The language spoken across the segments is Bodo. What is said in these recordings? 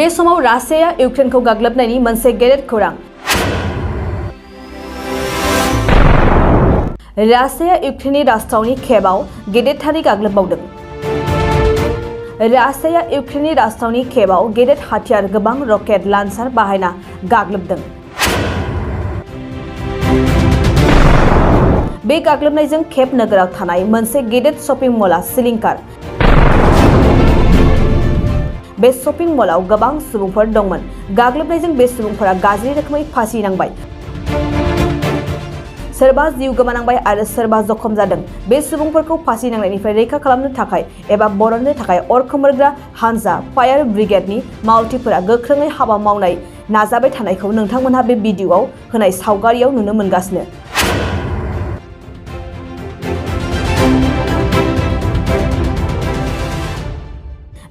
बे समाव रासियाया इउक्रेनखौ गाग्लोबनायनि मोनसे गेदेर खौरां। रासियाया इउक्रेननि राजथावनि कियेभआव गेदेरथारै गाग्लोबबावदों। रासियाया इउक्रेननि राजथावनि कियेभआव गेदेर हाथियार गोबां रकेट लान्चार बाहायना गाग्लोबदों। बे गाग्लोबनायजों कियेभ नोगोराव थानाय मोनसे गेदेर शपिं मलआ सिलिंखार। बे शपिं मलआव गोबां सुबुंफोर दंमोन। गाग्लोबनायजों बे सुबुंफोरा गाज्रि रोखोमै फासि नांबाय। सोरबा जिउ गोमानांबाय आरो सोरबा जखम जादों। बे सुबुंफोरखौ फासि नांनायनिफ्राय रैखा खालामनो थाखाय एबा बरननो थाखाय अर खोमोरग्रा हानजा फायार ब्रिगेडनि मावथिफोरा गोख्रोङै हाबा मावनाय नाजाबाय थानायखौ नोंथांमोनहा बे भिडिअ'आव होनाय सावगारियाव नुनो मोनगासिनो।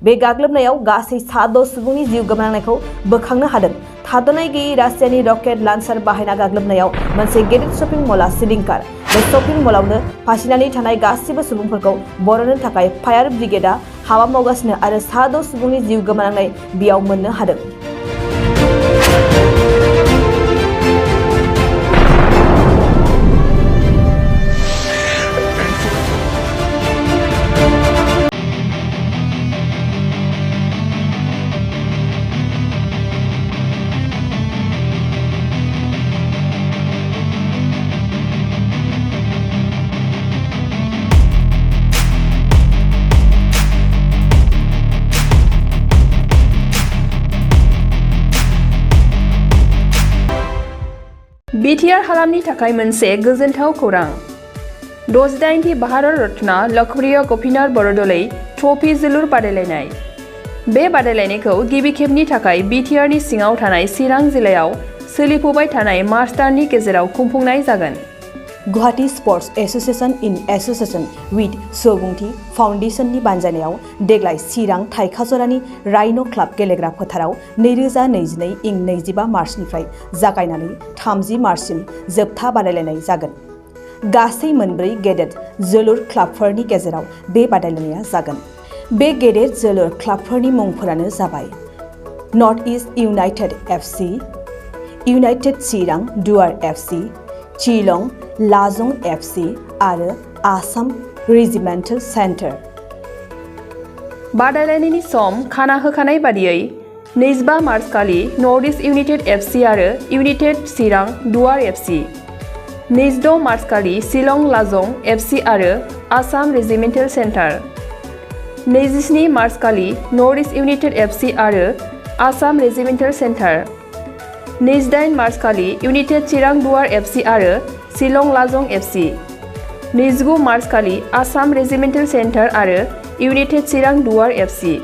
बे गाग्लोबनायाव गासै 6 सुबुंनि जिउ गोमानांनायखौ बोखांनो हादों। थाद'नाय गैयै रासियानि रकेट लान्चार बाहायना गाग्लोबनायाव मोनसे गेदेर शपिं मलआ सिलिंखार। बे शपिं मलआवनो फासिनानै थानाय गासिबो सुबुंफोरखौ बरननो थाखाय फायार ब्रिगेडआ हाबा मावगासिनो आरो 6 सुबुंनि जिउ गोमानांनाय बेयाव मोननो हादों। बिटिआर हालामनि थाखाय मोनसे गोजोनथाव खौरां। 68थि भारत रत्न लकप्रिय गपिनाथ बरदलै ट्रफी जोलुर बादायलायनाय। बे बादायलायनायखौ गिबि खेबनि थाखाय बिटिआरनि सिङाव थानाय चिरां जिल्लायाव सोलिफुबाय थानाय मार्च दाननि गेजेराव खुंफुंनाय जागोन। Guwahati sports association in association with Subungthi फाउन्डेशननि बानजायनायाव देग्लाय चिरां थाइखाजरानि राइन' क्लाब गेलेग्रा फोथाराव 2022 इं 25 मार्चनिफ्राय जागायनानै 30 मार्चसिम जोबथा बादायलायनाय जागोन। गासै 4 गेदेर जोलुर क्लाबफोरनि गेजेराव बे बादायलायनाया जागोन। बे गेदेर जोलुर क्लाबफोरनि मुंफोरानो जाबाय north east united FC, united Chirang Duar FC, Shillong लाजं FC आरो आसाम रेजिमेन्टेल सेन्टार। बादायलायनायनि सम खाना होखानाय बादियै 25 मार्च खालि नर्थ इस्ट इउनाइटेड एफसि आरो United Chirang Duar FC, 26 March खालि शिलं लाजं एफसि आरो आसाम रेजिमेन्टेल सेन्टार, 27 मार्च खालि नर्थ इस्ट इउनाइटेड एफसि आरो आसाम रेजिमेन्टेल सेन्टार, 28 मार्च खालि इउनाइटेड चिरां दुवार एफसि आरो शिलं लाजं एफसि, 29 मार्च खालि आसाम रेजिमेन्टेल सेन्टार आरो United Chirang Duar FC,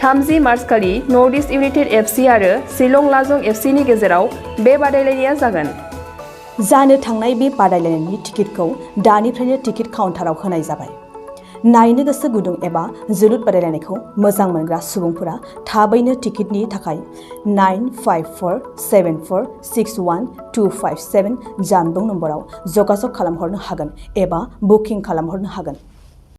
30 March खालि नर्थ इस्ट इउनाइटेड एफसि आरो शिलं लाजं एफसिनि गेजेराव बे बादायलायनाया जागोन। जानो थांनाय बे बादायलायनायनि टिकेटखौ दानिफ्रायनो टिकेट काउन्टाराव होनाय जाबाय। नायनो गोसो गुदुं एबा जोलुर बादायलायनायखौ मोजां मोनग्रा सुबुंफोरा थाबैनो टिकेटनि थाखाय 9547461257 जानबुं नम्बराव जगाजग खालामहरनो हागोन एबा बुकिं खालामहरनो हागोन।